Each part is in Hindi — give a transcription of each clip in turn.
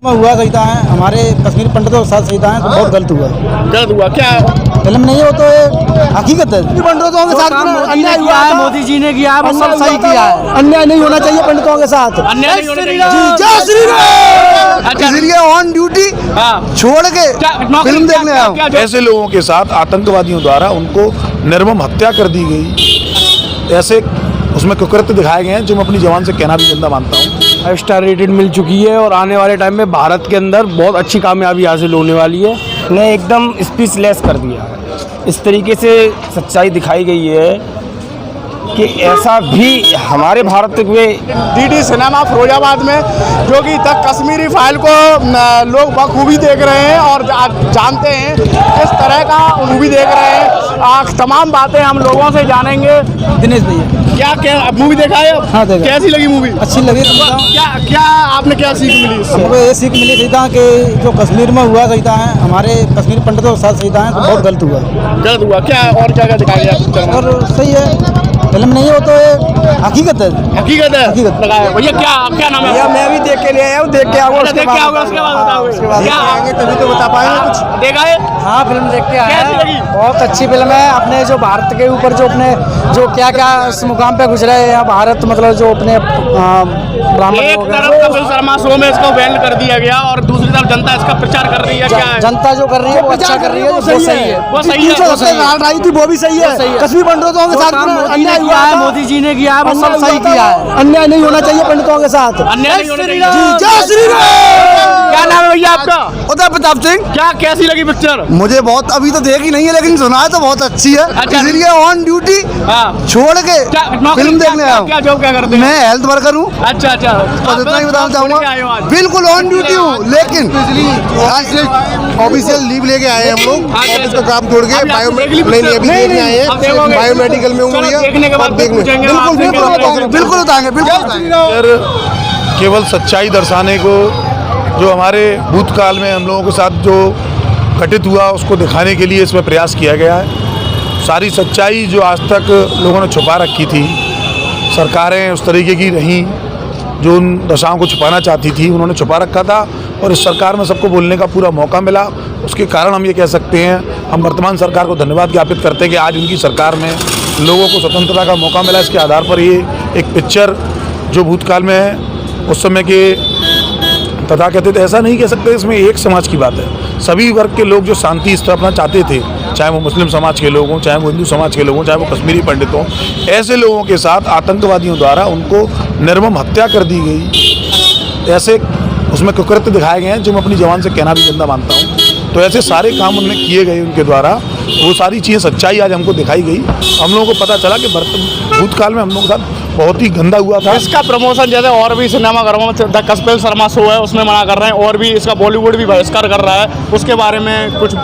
हुआ सही था है, हमारे कश्मीर पंडितों के साथ सही था है, तो बहुत गलत हुआ। गलत हुआ क्या? फिल्म नहीं हो तो हकीकत है। पंडितों के साथ अन्याय हुआ है, मोदी जी ने किया है, सब सही किया है। अन्याय नहीं होना चाहिए पंडितों के साथ। अन्याय नहीं होना चाहिए। जय श्री राम। अच्छा, इसलिए ऑन ड्यूटी छोड़ के फिल्म देखने आया हूँ। ऐसे लोगों के साथ आतंकवादियों द्वारा उनको निर्मम हत्या कर दी गई, ऐसे उसमें कुकृत्य दिखाए गए हैं जो मैं अपनी जवान से कहना भी गंदा मानता हूँ। 5 स्टार रेटेड मिल चुकी है और आने वाले टाइम में भारत के अंदर बहुत अच्छी कामयाबी हासिल होने वाली है। ने एकदम स्पीचलेस कर दिया। इस तरीके से सच्चाई दिखाई गई है कि ऐसा भी हमारे भारत में डीडी सिनेमा फिरोजाबाद में जो कि तक कश्मीरी फाइल को लोग बखूबी देख रहे हैं और जानते हैं किस तरह का मूवी देख रहे हैं। तमाम बातें हम लोगों से जानेंगे। दिनेश भैया क्या मूवी देखा है? हाँ, देखा। कैसी लगी मूवी? अच्छी लगी। क्या आपने क्या सीख मिली इससे? हमको ये सीख मिली सही था कि जो कश्मीर में हुआ सही था है, हमारे कश्मीर पंडितों के साथ सही था है, तो बहुत गलत हुआ। गलत हुआ क्या? और क्या क्या दिखाया गया पिक्चर में? और सही है, फिल्म नहीं हो तो हकीकत है। हकीकत है। हकीकत। लगाया भैया। क्या नाम है? मैं भी देख के ले आया हूँ, देख के आऊँगा, देख के आओगे उसके बाद बताओगे क्या आएंगे तभी तो बता पाएंगे कुछ। देखा है? हाँ, फिल्म देख के आया। कैसी लगी? बहुत अच्छी फिल्म है। अपने जो भारत के ऊपर जो अपने जो क्या क्या इस मुकाम पे गुजरा है यहाँ भारत, मतलब जो अपने ब्राह्मण एक लोग तरफ कपिल शर्मा शो में इसको बैन कर दिया गया और दूसरी तरफ जनता इसका प्रचार कर रही है। क्या है? जनता जो कर रही है वो अच्छा कर रही है, वो सही है। वो सही है। लड़ाई थी वो भी सही है। कश्मीर पंडितों के साथ अन्याय हुआ है, मोदी जी ने किया है, सब सही किया है। अन्याय नहीं होना चाहिए पंडितों के साथ। अन्याय नहीं होना चाहिए। जय श्री राम। क्या नाम है भैया आपका? उदय प्रताप सिंह। क्या कैसी लगी पिक्चर? मुझे बहुत, अभी तो देखी नहीं है लेकिन सुना है तो बहुत अच्छी है। अच्छा। इसलिए ऑन ड्यूटी छोड़ के फिल्म देखने आया हूँ। क्या जॉब क्या करते हैं? मैं हेल्थ वर्कर हूँ। अच्छा अच्छा। बस इतना ही बताना चाहूँगा। बिल्कुल ऑन ड्यूटी हूँ, लेकिन ऑफिशियल लीव लेके आए हैं हम लोग। ऑफिस का काम छोड़ के अभी अभी देखने आए हैं। बायोमेडिकल में हूँ भैया। देखने के बाद पूछेंगे। बिल्कुल बताएंगे। केवल सच्चाई दर्शाने को, जो हमारे भूतकाल में हम लोगों के साथ जो घटित हुआ उसको दिखाने के लिए इसमें प्रयास किया गया है। सारी सच्चाई जो आज तक लोगों ने छुपा रखी थी, सरकारें उस तरीके की रहीं जो उन दशाओं को छुपाना चाहती थी, उन्होंने छुपा रखा था और इस सरकार में सबको बोलने का पूरा मौका मिला। उसके कारण हम ये कह सकते हैं, हम वर्तमान सरकार को धन्यवाद ज्ञापित करते हैं कि आज उनकी सरकार में लोगों को स्वतंत्रता का मौका मिला। इसके आधार पर ये एक पिक्चर जो भूतकाल में उस समय के तथाकथित, ऐसा नहीं कह सकते, इसमें एक समाज की बात है। सभी वर्ग के लोग जो शांति स्थापना चाहते थे, चाहे वो मुस्लिम समाज के लोग हों, चाहे वो हिंदू समाज के लोग हों, चाहे वो कश्मीरी पंडित हों, ऐसे लोगों के साथ आतंकवादियों द्वारा उनको निर्मम हत्या कर दी गई, ऐसे उसमें कुकृत्य दिखाए गए हैं जो मैं अपनी जवान से कहना भी गंदा मानता हूँ। तो ऐसे सारे काम उनमें किए गए उनके द्वारा, वो सारी चीज़ें सच्चाई आज हमको दिखाई गई। हम लोगों को पता चला कि भूतकाल में हम लोगों के साथ बहुत ही गंदा हुआ था। इसका प्रमोशन जैसे और भी सिनेमा घरों में द कपिल शर्मा शो है उसमें मना कर रहे हैं और भी इसका बॉलीवुड भी बहिष्कार कर रहा है, उसके बारे में कुछ?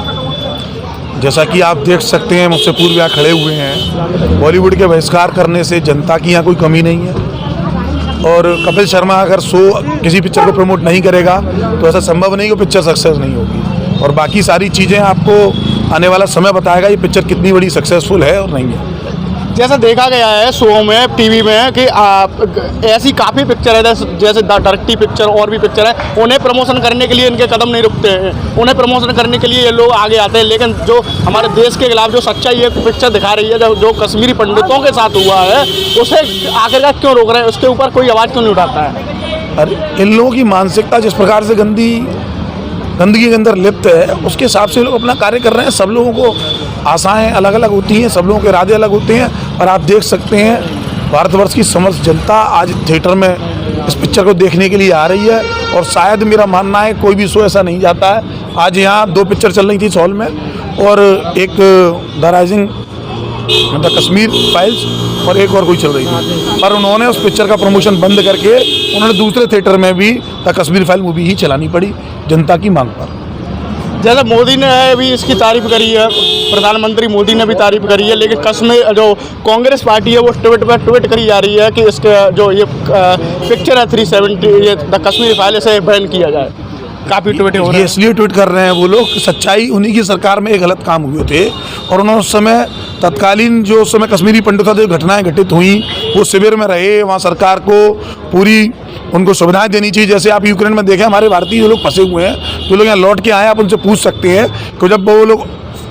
जैसा कि आप देख सकते हैं, मुझसे पूर्व यहाँ खड़े हुए हैं, बॉलीवुड के बहिष्कार करने से जनता की यहाँ कोई कमी नहीं है। और कपिल शर्मा अगर शो किसी पिक्चर को प्रमोट नहीं करेगा तो ऐसा संभव नहीं कि पिक्चर सक्सेस नहीं होगी। और बाकी सारी चीज़ें आपको आने वाला समय बताएगा ये पिक्चर कितनी बड़ी सक्सेसफुल है और नहीं है। जैसा देखा गया है शो में, टीवी में, कि ऐसी काफ़ी पिक्चर है जैसे द डर्टी पिक्चर और भी पिक्चर है, उन्हें प्रमोशन करने के लिए इनके कदम नहीं रुकते हैं, उन्हें प्रमोशन करने के लिए ये लोग आगे आते हैं। लेकिन जो हमारे देश के खिलाफ जो सच्चाई ये पिक्चर दिखा रही है, जो कश्मीरी पंडितों के साथ हुआ है, उसे आखिरकार क्यों रोक रहे हैं? उसके ऊपर कोई आवाज़ क्यों नहीं उठाता है? अरे इन लोगों की मानसिकता जिस प्रकार से गंदगी के अंदर लिप्त है, उसके हिसाब से लोग अपना कार्य कर रहे हैं। सब लोगों को आशाएं अलग अलग होती हैं, सब लोगों के इरादे अलग होते हैं। और आप देख सकते हैं भारतवर्ष की समस्त जनता आज थिएटर में इस पिक्चर को देखने के लिए आ रही है। और शायद मेरा मानना है कोई भी शो ऐसा नहीं जाता है। आज यहाँ 2 पिक्चर चल रही थी इस हॉल में, और एक the rising the Kashmir files और एक और कोई चल रही थी, पर उन्होंने उस पिक्चर का प्रमोशन बंद करके उन्होंने दूसरे थिएटर में भी द कश्मीर फाइल मूवी ही चलानी पड़ी जनता की मांग पर। जैसे मोदी ने भी इसकी तारीफ करी है, प्रधानमंत्री मोदी ने भी तारीफ करी है, लेकिन कश्मीर जो कांग्रेस पार्टी है वो ट्वीट करी जा रही है कि इसके जो ये पिक्चर है 370 ये द कश्मीर फाइल, इसे बैन किया जाए। काफ़ी ट्वीट हो रहे ये हैं। इसलिए ट्वीट कर रहे हैं वो लोग, सच्चाई उन्हीं की सरकार में एक गलत काम हुए थे और उन्होंने उस समय तत्कालीन जो उस समय कश्मीरी पंडितों से घटनाएं घटित हुई, वो शिविर में रहे, वहाँ सरकार को पूरी उनको सुविधाएं देनी चाहिए। जैसे आप यूक्रेन में देखें, हमारे भारतीय जो लोग फंसे हुए हैं, जो लोग यहाँ लौट के आए, आप उनसे पूछ सकते हैं कि जब वो लोग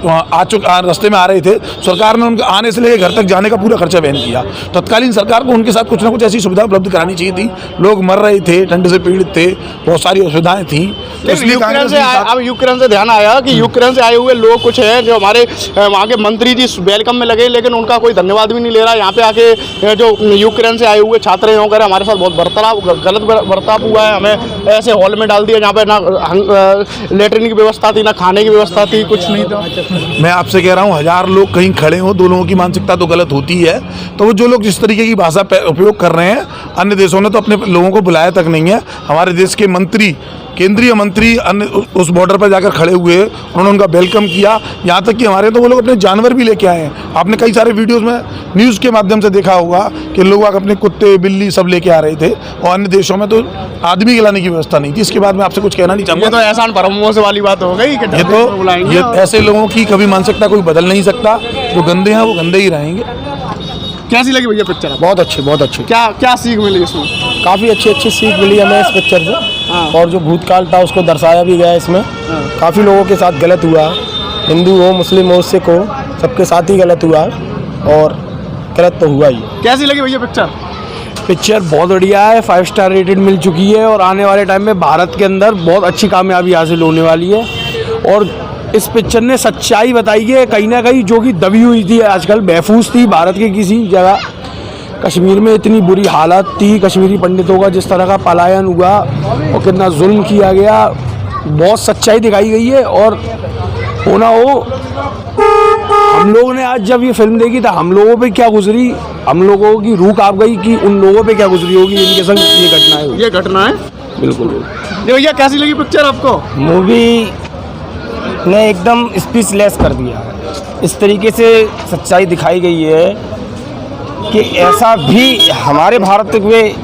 रास्ते में आ रहे थे, सरकार ने उनके आने से लेकर घर तक जाने का पूरा खर्चा वहन किया। तत्कालीन सरकार को उनके साथ कुछ ना कुछ ऐसी सुविधा उपलब्ध करानी चाहिए थी। लोग मर रहे थे, ठंड से पीड़ित थे, बहुत सारी असुविधाएं थी। अब यूक्रेन से ध्यान आया कि यूक्रेन से आए हुए लोग कुछ हैं जो हमारे वहाँ के मंत्री जी वेलकम में लगे, लेकिन उनका कोई धन्यवाद भी नहीं ले रहा। यहाँ पे आके जो यूक्रेन से आए हुए छात्र हैं वगैरह, हमारे साथ बहुत गलत बर्ताव हुआ है। हमें ऐसे हॉल में डाल दिया जहाँ पे ना लेटरिन की व्यवस्था थी, ना खाने की व्यवस्था थी, कुछ नहीं था। मैं आपसे कह रहा हूँ, 1000 लोग कहीं खड़े हों, दो लोगों की मानसिकता तो गलत होती है। तो वो जो लोग जिस तरीके की भाषा उपयोग कर रहे हैं, अन्य देशों ने तो अपने लोगों को बुलाया तक नहीं है। हमारे देश के मंत्री, केंद्रीय मंत्री अन्य उस बॉर्डर पर जाकर खड़े हुए, उन्होंने उनका वेलकम किया। यहाँ तक कि हमारे तो वो लोग अपने जानवर भी लेके आए हैं। आपने कई सारे वीडियोस में न्यूज़ के माध्यम से देखा होगा कि लोग अपने कुत्ते बिल्ली सब लेके आ रहे थे, और अन्य देशों में तो आदमी के लाने की व्यवस्था नहीं थी। इसके बाद मैं आपसे कुछ कहना नहीं चाहूँगा। ये तो एहसान फरमोश वाली बात हो गई कि ये ऐसे लोगों की कभी मानसिकता कोई बदल नहीं सकता। जो गंदे हैं वो गंदे ही रहेंगे। कैसी लगी भैया पिक्चर? बहुत अच्छी, बहुत अच्छी। क्या क्या सीख मिली इसमें? काफ़ी अच्छी सीख मिली हमें इस पिक्चर से, और जो भूतकाल था उसको दर्शाया भी गया है इसमें। काफ़ी लोगों के साथ गलत हुआ, हिंदू हो, मुस्लिम हो, सिख हो, सबके साथ ही गलत हुआ, और गलत तो हुआ ही। कैसी लगी भैया पिक्चर? पिक्चर बहुत बढ़िया है, 5 स्टार रेटेड मिल चुकी है, और आने वाले टाइम में भारत के अंदर बहुत अच्छी कामयाबी हासिल होने वाली है। और इस पिक्चर ने सच्चाई बताई है कहीं ना कहीं, जो कि दबी हुई थी, आजकल महफूज थी भारत के किसी जगह। कश्मीर में इतनी बुरी हालत थी, कश्मीरी पंडितों का जिस तरह का पलायन हुआ और कितना जुल्म किया गया, बहुत सच्चाई दिखाई गई है। और होना हो, हम लोगों ने आज जब ये फिल्म देखी था, हम लोगों पे क्या गुजरी, हम लोगों की रूह कांप गई कि उन लोगों पे क्या गुजरी होगी इनके संग ये घटनाएं हुई। ये घटना है बिल्कुल। भैया कैसी लगी पिक्चर आपको? मूवी ने एकदम स्पीचलेस कर दिया। इस तरीके से सच्चाई दिखाई गई है कि ऐसा भी हमारे भारत में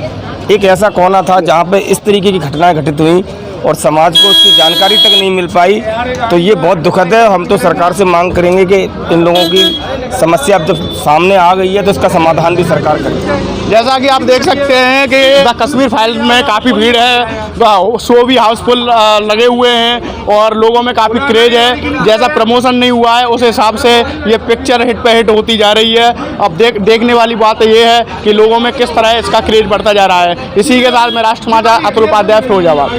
एक ऐसा कोना था जहाँ पे इस तरीके की घटनाएं घटित हुई और समाज को उसकी जानकारी तक नहीं मिल पाई। तो ये बहुत दुखद है। हम तो सरकार से मांग करेंगे कि इन लोगों की समस्या अब जब सामने आ गई है तो इसका समाधान भी सरकार करे। जैसा कि आप देख सकते हैं कि द कश्मीर फाइल में काफ़ी भीड़ है, शो भी हाउसफुल लगे हुए हैं और लोगों में काफ़ी क्रेज है। जैसा प्रमोशन नहीं हुआ है उस हिसाब से ये पिक्चर हिट पे हिट होती जा रही है। अब देखने वाली बात ये है कि लोगों में किस तरह इसका क्रेज बढ़ता जा रहा है। इसी के साथ मैं राष्ट्रमाता अतुल उपाध्याय, फिरोजाबाद।